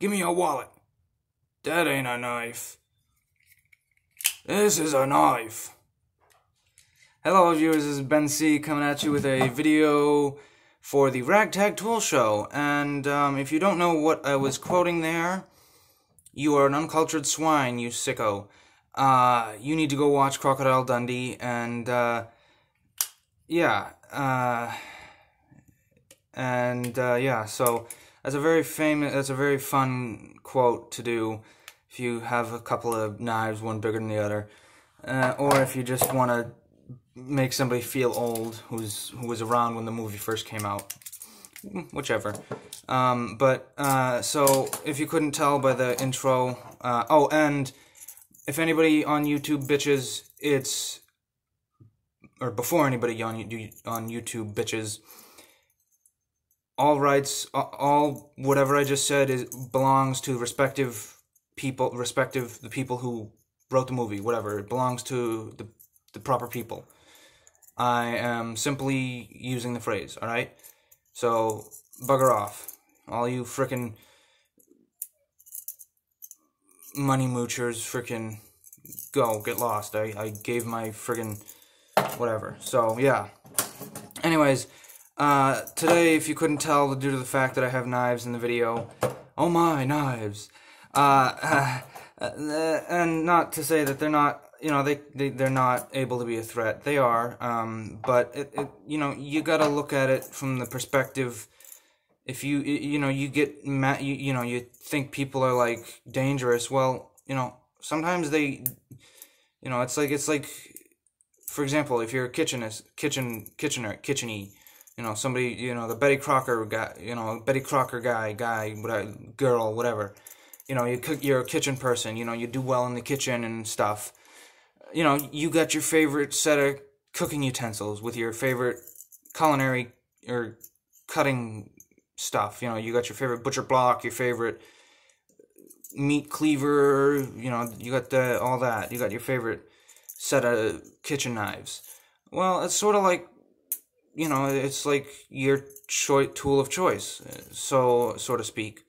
Give me your wallet. That ain't a knife. This is a knife. Hello viewers, this is Ben C coming at you with a video for the Ragtag Tool Show. And if you don't know what I was quoting there, you are an uncultured swine, you sicko. You need to go watch Crocodile Dundee, and yeah, so that's a very fun quote to do if you have a couple of knives, one bigger than the other, or if you just want to make somebody feel old who was around when the movie first came out, whichever. So if you couldn't tell by the intro, oh, and if anybody on YouTube bitches, before anybody on YouTube bitches, all rights, all whatever I just said belongs to the people who wrote the movie, whatever. It belongs to the proper people. I am simply using the phrase, alright? So, bugger off. All you frickin' money moochers, frickin' go, get lost. I gave my frickin' whatever. So, yeah. Anyways, today, if you couldn't tell, due to the fact that I have knives in the video, oh my, knives. And not to say that they're not, they're not able to be a threat. They are, but you gotta look at it from the perspective. If you get mad, you think people are like dangerous. Well, sometimes they, it's like, for example, if you're a kitchen-y, somebody, the Betty Crocker guy, whatever, girl, whatever. You're a kitchen person. You do well in the kitchen and stuff. You got your favorite set of cooking utensils with your favorite culinary or cutting stuff. You got your favorite butcher block, your favorite meat cleaver. You got all that. You got your favorite set of kitchen knives. Well, it's sort of like, it's like your tool of choice, so to speak.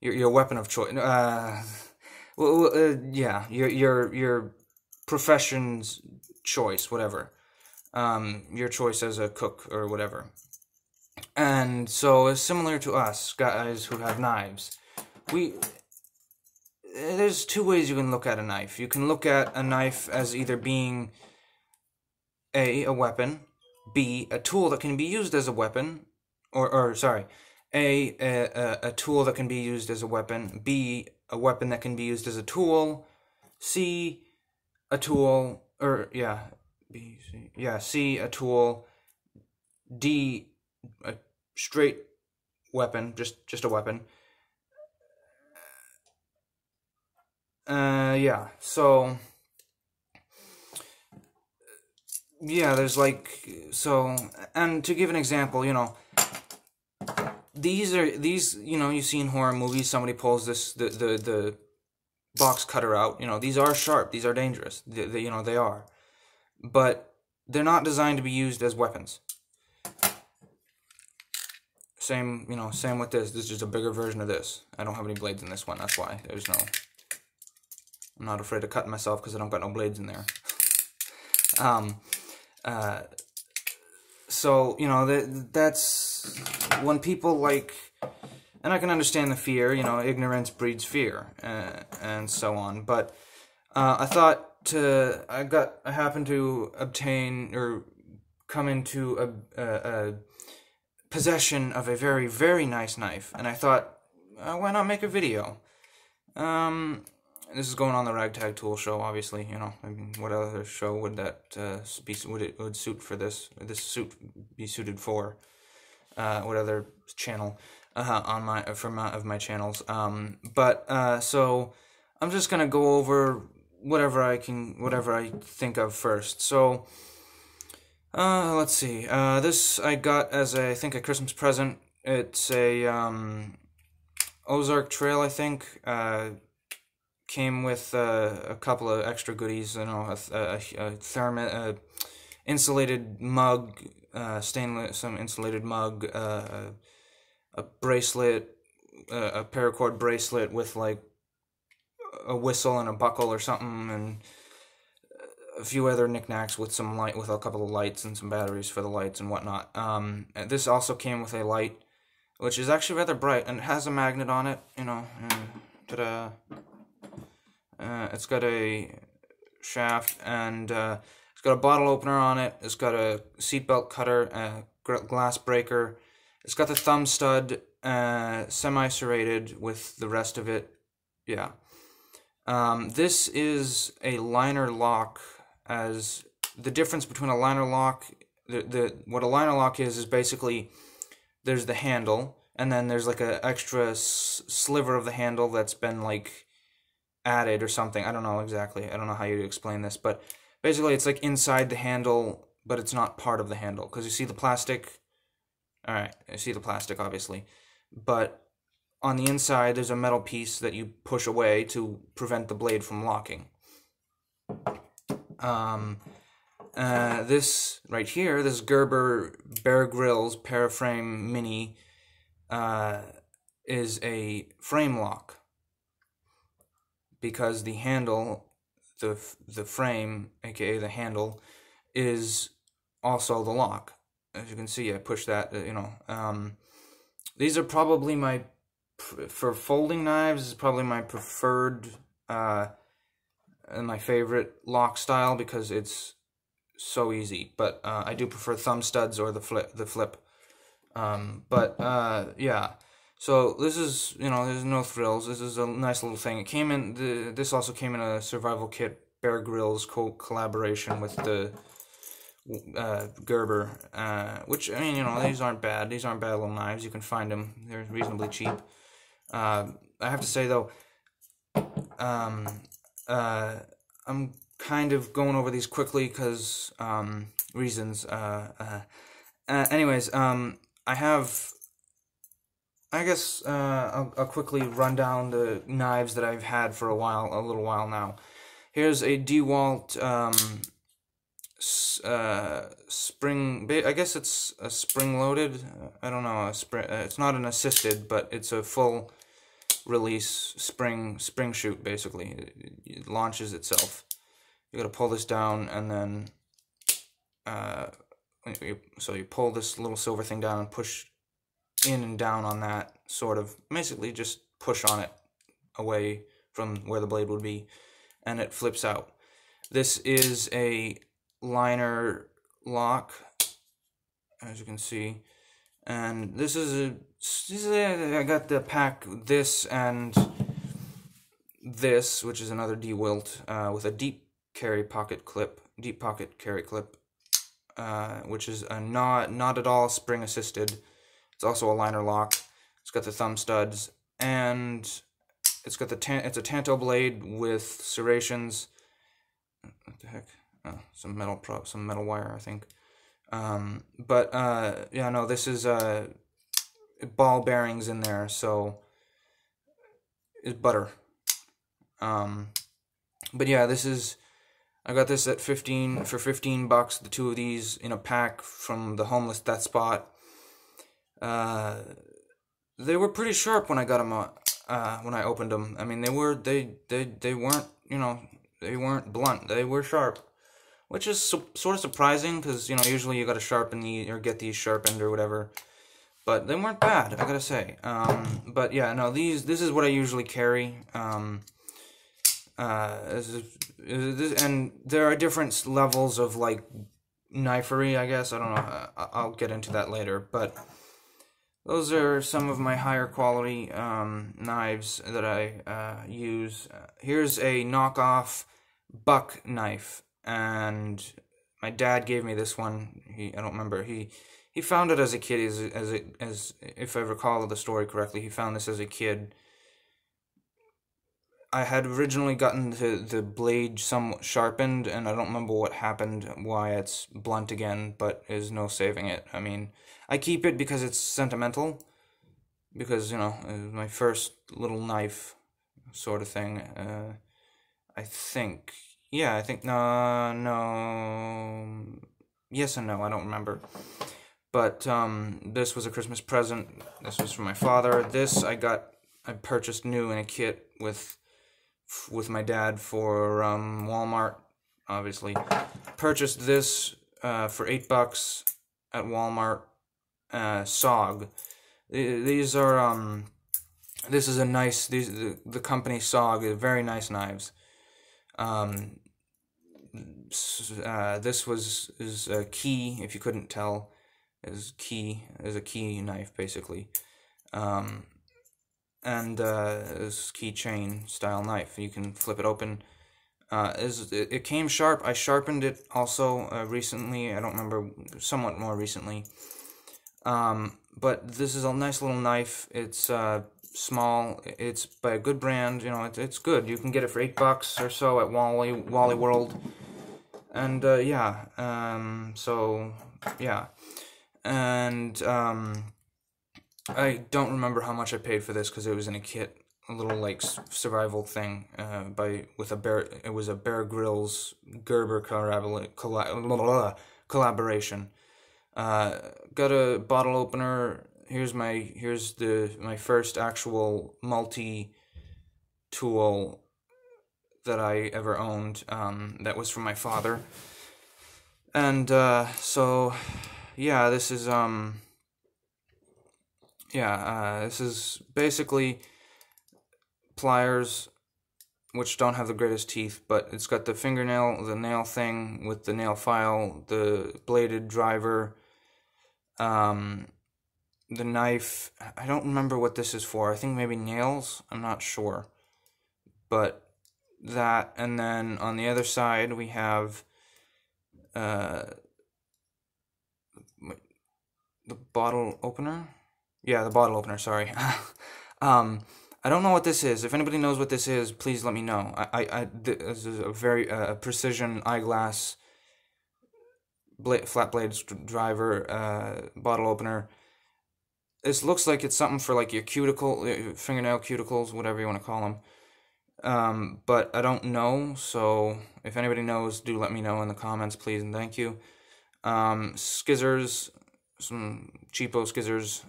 Your weapon of choice. Yeah, your profession's choice, whatever. Your choice as a cook or whatever. And so it's similar to us guys who have knives. There's two ways you can look at a knife. You can look at a knife as either being a weapon, B, a tool that can be used as a weapon, or sorry, a tool that can be used as a weapon, B, a weapon that can be used as a tool, C, a tool, C, a tool, D, a straight weapon, just a weapon. So, yeah, there's and to give an example, these, you see in horror movies, somebody pulls the box cutter out, these are sharp, these are dangerous, they are. But they're not designed to be used as weapons. Same with this. This is just a bigger version of this. I don't have any blades in this one, that's why. I'm not afraid of cutting myself because I don't got no blades in there. So, that's when people and I can understand the fear, ignorance breeds fear, and so on, but, I happened to obtain, or come into a possession of a very, very nice knife, and I thought, why not make a video? This is going on the Ragtag Tool Show, obviously. I mean, what other show would that would suit for this? Would this suit be suited for? What other channel of my channels? So I'm just gonna go over whatever I think of first. So let's see. This I got as I think a Christmas present. It's a Ozark Trail, I think. Came with a couple of extra goodies, a insulated mug, some insulated mug, a bracelet, a paracord bracelet with like a whistle and a buckle or something, and a few other knickknacks with some light, with a couple of lights and some batteries for the lights and whatnot. And this also came with a light, which is actually rather bright, and it has a magnet on it, you know, and ta-da. It's got a shaft, and it's got a bottle opener on it. It's got a seatbelt cutter, a glass breaker. It's got the thumb stud, semi-serrated with the rest of it. Yeah. This is a liner lock. As the difference between a liner lock, what a liner lock is basically there's the handle, and then there's like a extra sliver of the handle that's been like added or something. I don't know exactly. I don't know how you explain this, but basically it's like inside the handle, but it's not part of the handle, because you see the plastic. All right, I see the plastic obviously, but on the inside there's a metal piece that you push away to prevent the blade from locking. This right here, this Gerber Bear Grylls Paraframe Mini, is a frame lock, because the handle, the frame, aka the handle, is also the lock. As you can see, I push that, you know. These are probably my, for folding knives, is probably my preferred, and my favorite lock style, because it's so easy. But I do prefer thumb studs or the flip. Yeah. So this is, you know, there's no frills. This is a nice little thing. It came in, this also came in a survival kit, Bear Grylls collaboration with the Gerber, which, I mean, you know, these aren't bad. These aren't bad little knives. You can find them. They're reasonably cheap. I have to say, though, I'm kind of going over these quickly because reasons. Anyways, I have, I guess I'll quickly run down the knives that I've had for a little while now. Here's a DeWalt spring. I guess it's a spring-loaded. I don't know. It's not an assisted, but it's a full release spring shoot. Basically, it launches itself. You got to pull this down, and then so you pull this little silver thing down and push in and down on that, sort of, basically just push on it away from where the blade would be, and it flips out. This is a liner lock, as you can see, and this is I got the pack, this and this, which is another DeWalt, with a deep pocket carry clip, which is a not at all spring assisted. It's also a liner lock. It's got the thumb studs, and it's got it's a Tanto blade with serrations. What the heck? Oh, some metal wire, I think. Yeah, no, this is ball bearings in there, so it's butter. But yeah, this is, I got this at for 15 bucks, the two of these in a pack from the Homeless Death Spot. They were pretty sharp when I got them when I opened them. I mean, they weren't, you know, they weren't blunt. They were sharp, which is sort of surprising, because, you know, usually you got to sharpen or get these sharpened or whatever. But they weren't bad, I gotta say. But yeah, no, this is what I usually carry. And there are different levels of, like, knifery, I guess. I don't know. I'll get into that later. But those are some of my higher quality knives that I use. Here's a knockoff buck knife, and my dad gave me this one. I don't remember. He found it as a kid, as if I recall the story correctly. He found this as a kid. I had originally gotten the blade somewhat sharpened, and I don't remember what happened, why it's blunt again, but there's no saving it. I mean, I keep it because it's sentimental, because, you know, it was my first little knife sort of thing. I think, no, yes and no, I don't remember. But this was a Christmas present. This was from my father. This I purchased new in a kit with my dad for Walmart. Obviously, purchased this for $8 at Walmart. SOG. These are This is a nice. The company SOG is very nice knives. This is a key. If you couldn't tell, is a key knife basically, and this keychain style knife. You can flip it open. It came sharp. I sharpened it also recently. I don't remember, somewhat more recently. But this is a nice little knife. It's small. It's by a good brand. You know, it's good. You can get it for $8 or so at Wally World. And yeah. So yeah. And I don't remember how much I paid for this because it was in a kit, a little like survival thing. It was a Bear Grylls Gerber collaboration. Got a bottle opener. Here's my first actual multi-tool that I ever owned. That was from my father. And so yeah, this is this is basically pliers, which don't have the greatest teeth, but it's got the nail thing with the nail file, the bladed driver, the knife. I don't remember what this is for. I think maybe nails. I'm not sure. But that, and then on the other side we have the bottle opener. Yeah, the bottle opener. Sorry. I don't know what this is. If anybody knows what this is, please let me know. This is a very precision eyeglass flat blade driver bottle opener. This looks like it's something for like your fingernail cuticles, whatever you want to call them. But I don't know, so if anybody knows, do let me know in the comments, please, and thank you. Skizzers, some cheapo skizzers.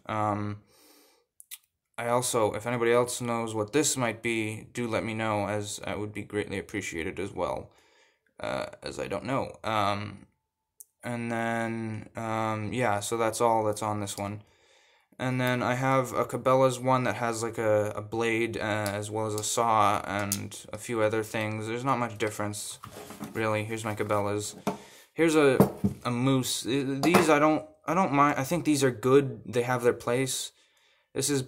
I also, if anybody else knows what this might be, do let me know, as I would be greatly appreciated as well, as I don't know. And then, yeah, so that's all that's on this one. And then I have a Cabela's one that has like a blade as well as a saw and a few other things. There's not much difference, really. Here's my Cabela's. Here's a moose. These I don't mind. I think these are good. They have their place. This is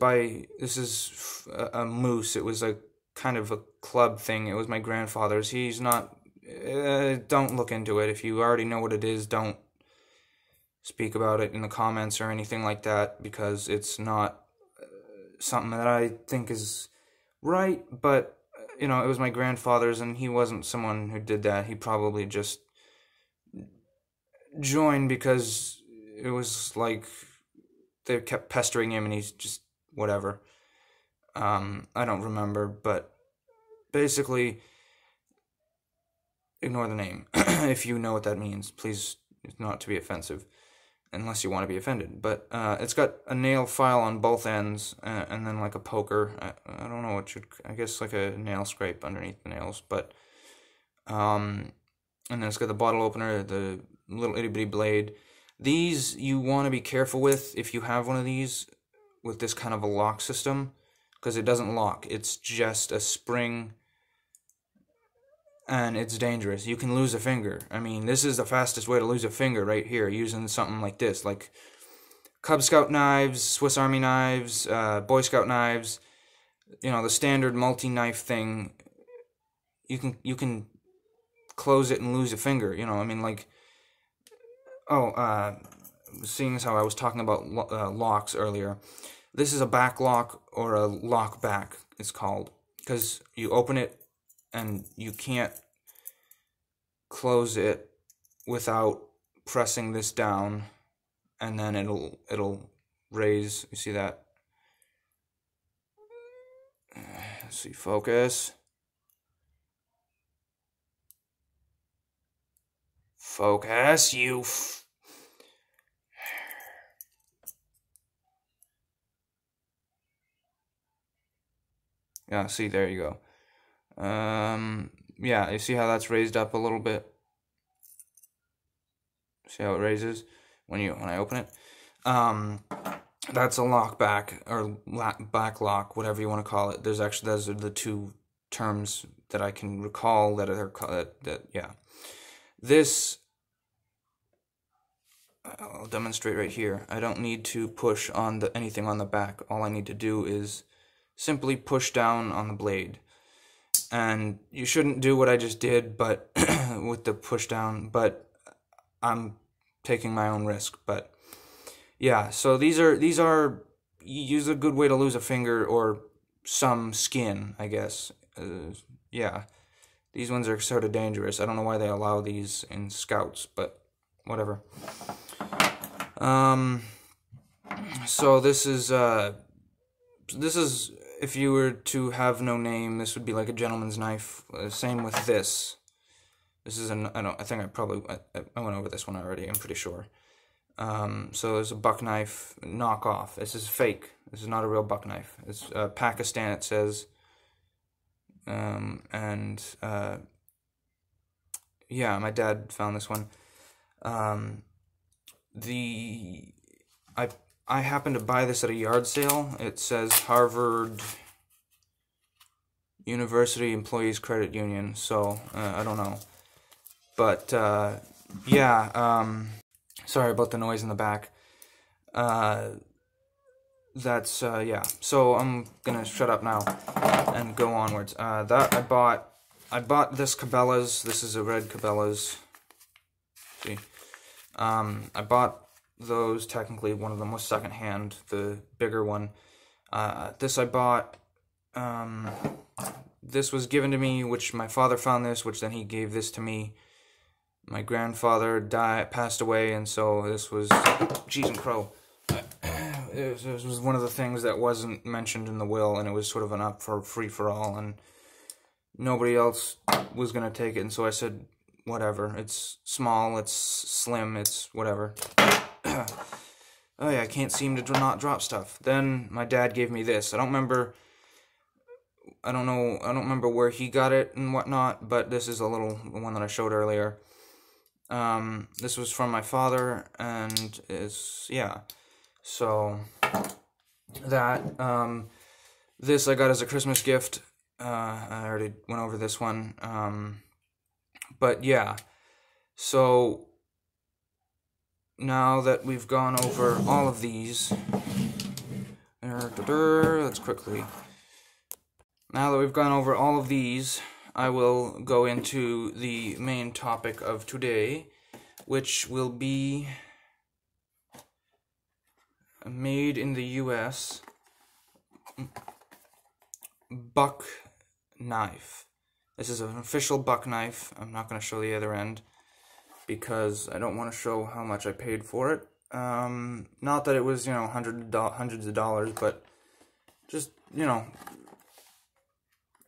a moose. It was a kind of a club thing. It was my grandfather's. He's not. Don't look into it. If you already know what it is, don't speak about it in the comments or anything like that, because it's not something that I think is right. But you know, it was my grandfather's, and he wasn't someone who did that. He probably just joined because it was like they kept pestering him, and he's just whatever. I don't remember, but basically, ignore the name if you know what that means. Please, not to be offensive, unless you want to be offended. But it's got a nail file on both ends, and then like a poker. I don't know what I guess like a nail scrape underneath the nails, but and then it's got the bottle opener, the little itty bitty blade. These you want to be careful with if you have one of these with this kind of a lock system, because it doesn't lock. It's just a spring, and it's dangerous. You can lose a finger. I mean, this is the fastest way to lose a finger right here, using something like this, like Cub Scout knives, Swiss Army knives, Boy Scout knives. You know, the standard multi-knife thing. You can close it and lose a finger. You know, I mean, like. Oh, seeing as how I was talking about locks earlier, this is a back lock, or a lock back, it's called, because you open it and you can't close it without pressing this down, and then it'll raise. You see that? Let's see, focus. Focus, Yeah, see, there you go. Yeah, you see how that's raised up a little bit? See how it raises when I open it? That's a lock back, or back lock, whatever you want to call it. Those are the two terms that I can recall that are yeah. This, I'll demonstrate right here. I don't need to push on anything on the back. All I need to do is simply push down on the blade. And you shouldn't do what I just did, but with the push down, but I'm taking my own risk. But yeah, so these are use a good way to lose a finger or some skin, I guess. Yeah, these ones are sort of dangerous. I don't know why they allow these in Scouts, but whatever. So this is if you were to have no name, this would be like a gentleman's knife. Same with this. This is I think I went over this one already, I'm pretty sure. So there's a buck knife knockoff. This is fake. This is not a real buck knife. It's Pakistan, it says. Yeah, my dad found this one. I happened to buy this at a yard sale. It says Harvard University Employees Credit Union, so I don't know. But yeah, sorry about the noise in the back. That's yeah. So I'm gonna shut up now and go onwards. That I bought this Cabela's. This is a red Cabela's. See, I bought those. Technically, one of them was secondhand, the bigger one. This I bought. This was given to me, which my father found this, which then he gave this to me. My grandfather passed away, and so this was, cheese and crow. It was one of the things that wasn't mentioned in the will, and it was sort of an up for free for all, and nobody else was gonna take it, and so I said, whatever. It's small, it's slim, it's whatever. Oh yeah, I can't seem to not drop stuff. Then my dad gave me this. I don't remember where he got it and whatnot, but this is the one that I showed earlier. This was from my father, and yeah. So that this I got as a Christmas gift. I already went over this one. But yeah. So now that we've gone over all of these, let's quickly. Now that we've gone over all of these, I will go into the main topic of today, which will be made in the US buck knife. This is an official buck knife. I'm not going to show the other end because I don't want to show how much I paid for it. Not that it was, hundreds of dollars, but just,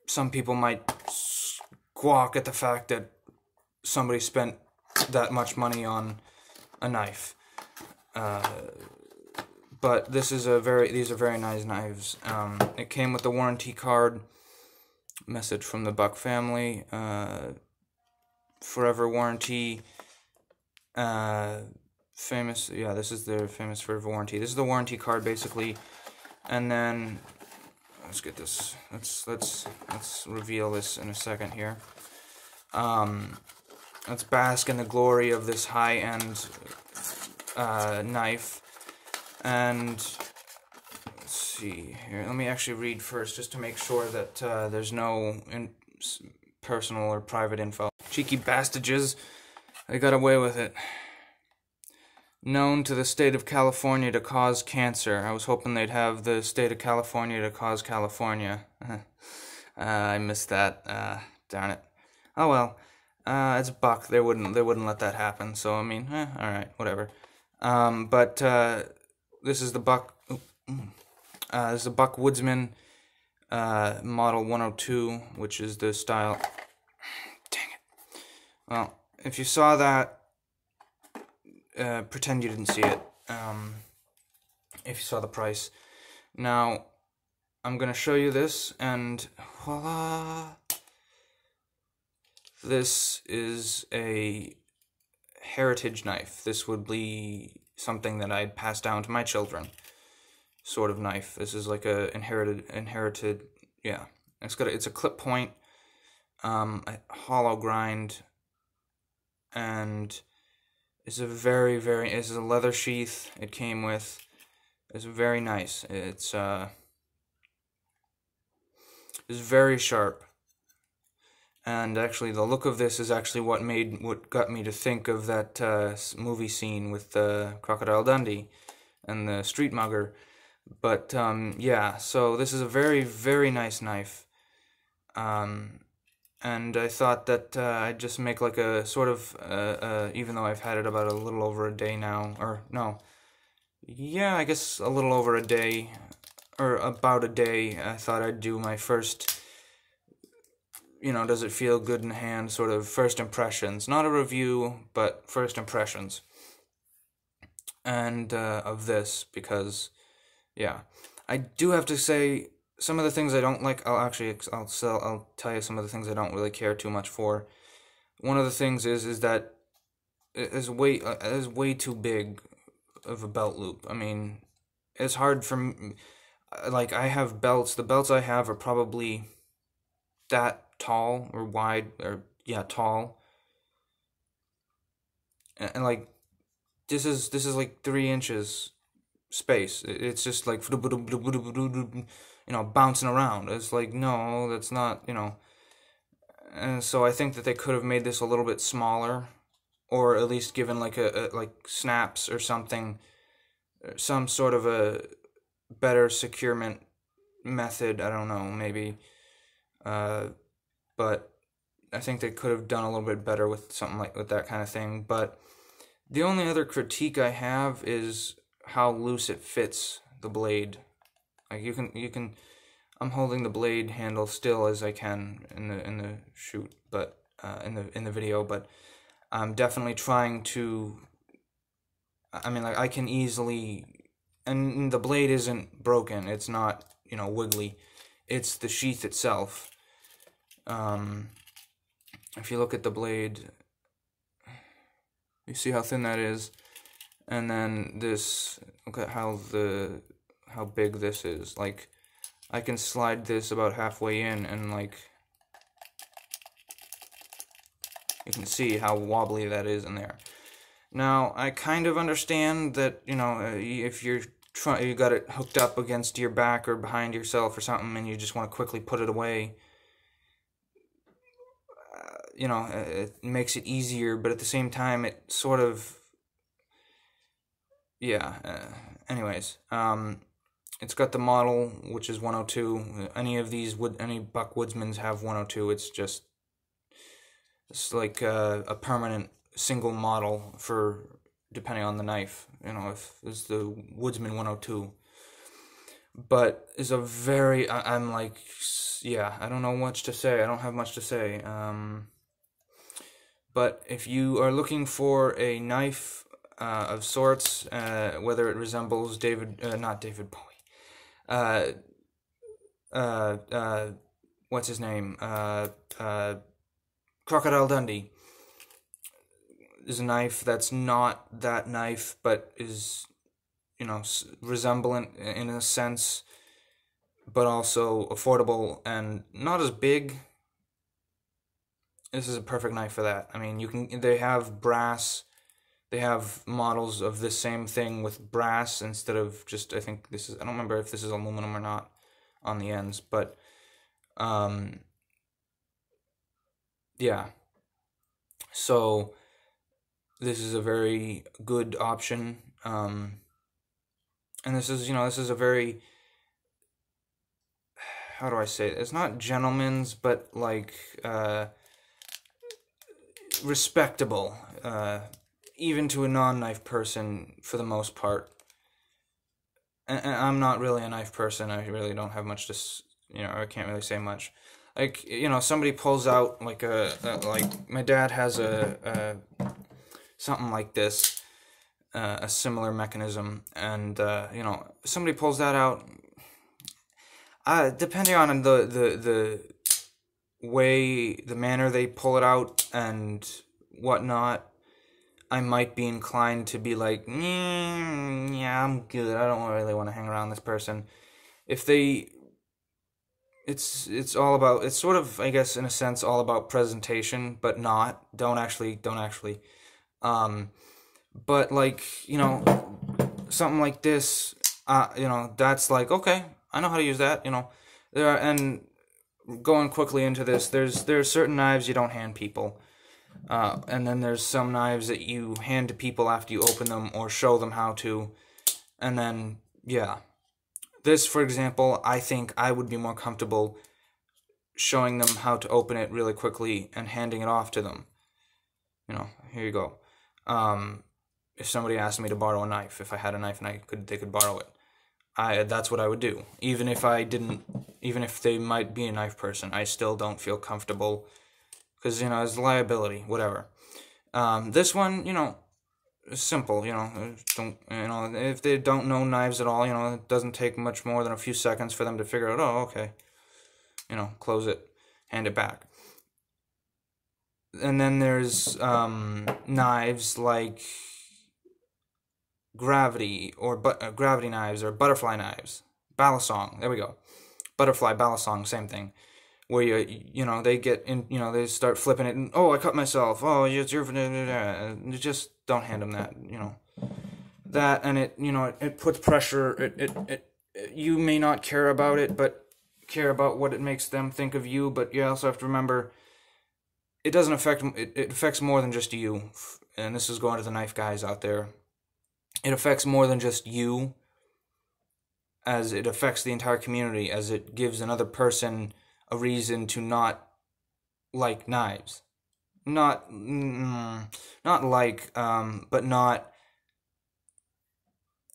some people might squawk at the fact that somebody spent that much money on a knife. But these are very nice knives. It came with the warranty card, message from the Buck family, forever warranty, famous, yeah, this is their famous forever warranty. This is the warranty card, basically. And then, let's get this, let's reveal this in a second here. Let's bask in the glory of this high-end knife. And let's see here. Let me actually read first, just to make sure that there's no personal or private info. Cheeky bastages, they got away with it. Known to the state of California to cause cancer. I was hoping they'd have the state of California to cause California. I missed that. Darn it. Oh well. It's Buck. They wouldn't let that happen. So I mean, all right, whatever. But this is the Buck. This is the Buck Woodsman model 102, which is the style. Dang it. Well, if you saw that, pretend you didn't see it. If you saw the price. Now, I'm gonna show you this, and voila! This is a heritage knife. This would be something that I'd pass down to my children, sort of knife. This is like a inherited, yeah. It's a clip point, a hollow grind, and it's a it's a leather sheath it came with. It's very nice. It's very sharp. And actually, the look of this is actually what got me to think of that movie scene with Crocodile Dundee and the street mugger. But yeah, so this is a very nice knife. And I thought that I'd just make like a sort of, even though I've had it about a little over a day now, or no, yeah, I guess a little over a day, or about a day, I thought I'd do my first, does it feel good in hand, sort of first impressions. Not a review, but first impressions. And of this, because, yeah. I do have to say, some of the things I don't like, I'll tell you some of the things I don't really care too much for. One of the things is that it is way too big of a belt loop. I mean, it's hard for me, like, I have belts. The belts I have are probably that tall or wide, or yeah, tall. And like, this is like 3 inches space. It's just like, bouncing around. It's like, no, that's not, And so I think that they could have made this a little bit smaller, or at least given like like snaps or something, some sort of a better securement method. I don't know, maybe. But I think they could have done a little bit better with something like with that kind of thing. But the only other critique I have is how loose it fits the blade. Like you can I'm holding the blade handle still as I can in the shoot, but in the video, but I'm definitely trying to, I mean, like, I can easily, and the blade isn't broken, it's not, wiggly, it's the sheath itself. If you look at the blade, you see how thin that is, and then this, look at how big this is. Like, I can slide this about halfway in, and like, you can see how wobbly that is in there. Now, I kind of understand that, if you got it hooked up against your back or behind yourself or something, and you just want to quickly put it away, it makes it easier, but at the same time, it sort of, yeah, anyways, it's got the model, which is 102. Any buck woodsmans have 102. It's like a permanent single model for, depending on the knife, if it's the Woodsman 102. But it's a very, I'm like, yeah, I don't know much to say. I don't have much to say. But if you are looking for a knife of sorts, whether it resembles not David Bowie, what's his name? Crocodile Dundee is a knife that's not that knife, but is, resemblant in a sense, but also affordable and not as big. This is a perfect knife for that. I mean, they have brass, they have models of the same thing with brass instead of just, I think I don't remember if this is aluminum or not on the ends, but, yeah. So, this is a very good option, and this is a very, how do I say it? It's not gentleman's, but like, respectable, even to a non-knife person for the most part. And I'm not really a knife person. I really don't have much to, I can't really say much. Like, somebody pulls out like like my dad has a something like this, a similar mechanism, and somebody pulls that out. Depending on the way, the manner they pull it out and whatnot, I might be inclined to be like, yeah, I'm good. I don't really want to hang around this person. If they, it's all about, it's sort of, I guess, in a sense, all about presentation, but not. Don't actually. But like, something like this, that's like, okay, I know how to use that. There are, and going quickly into this, there are certain knives you don't hand people. And then there's some knives that you hand to people after you open them or show them how to. And then, yeah. This, for example, I think I would be more comfortable showing them how to open it really quickly and handing it off to them. Here you go. If somebody asked me to borrow a knife, if I had a knife and they could borrow it, that's what I would do. Even if they might be a knife person, I still don't feel comfortable. Because, it's liability, whatever. This one, is simple, don't, if they don't know knives at all, it doesn't take much more than a few seconds for them to figure out, oh, okay, close it, hand it back. And then there's, knives like gravity knives or butterfly knives. Balisong, there we go. Butterfly, balisong, same thing. Where they get in, they start flipping it, and oh, I cut myself. Oh, you just don't hand them that, that, and it puts pressure. You may not care about it, but care about what it makes them think of you. But you also have to remember, it doesn't affect. It affects more than just you, and this is going to the knife guys out there. It affects more than just you, as it affects the entire community, as it gives another person a reason to not like knives. Not like, but not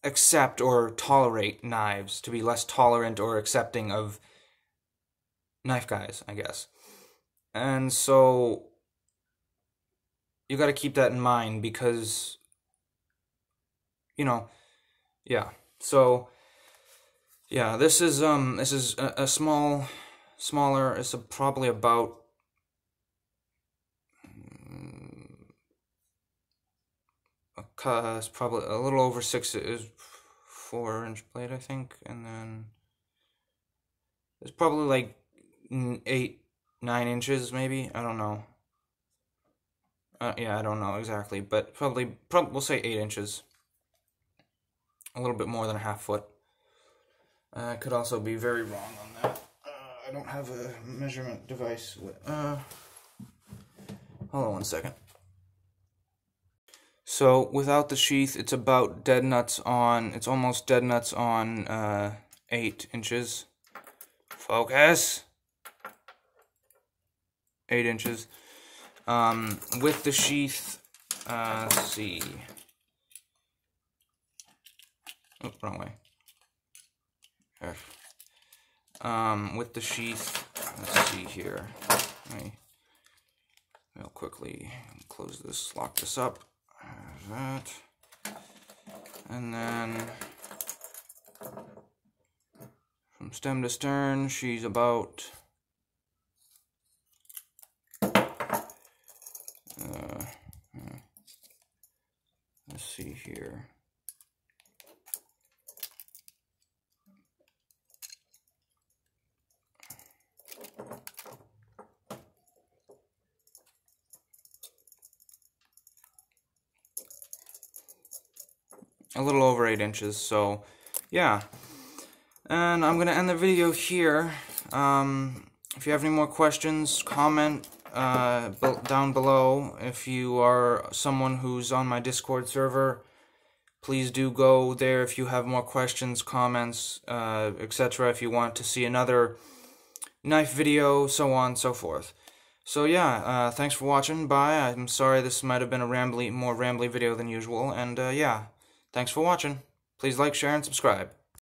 accept or tolerate knives, to be less tolerant or accepting of knife guys, I guess. And so, you gotta keep that in mind, because, yeah. So, yeah, this is a smaller, it's probably about it's probably a little over 4-inch blade, I think, and then it's probably like 8-9 inches, maybe. I don't know. Yeah, I don't know exactly, but probably we'll say 8 inches. A little bit more than a half foot. I could also be very wrong on that. I don't have a measurement device. Hold on one second. So, without the sheath, it's about it's almost dead nuts on 8 inches. Focus! 8 inches. With the sheath, let's see. Oh, wrong way. There. With the sheath, let's see here. Real quickly close this, lock this up. That. And then from stem to stern, she's about let's see here. A little over 8 inches, so yeah. And I'm gonna end the video here. If you have any more questions, comment down below. If you are someone who's on my Discord server, please do go there if you have more questions, comments, etc. If you want to see another knife video, so on and so forth. So yeah, thanks for watching. Bye. I'm sorry this might have been a more rambly video than usual, and yeah. Thanks for watching. Please like, share, and subscribe.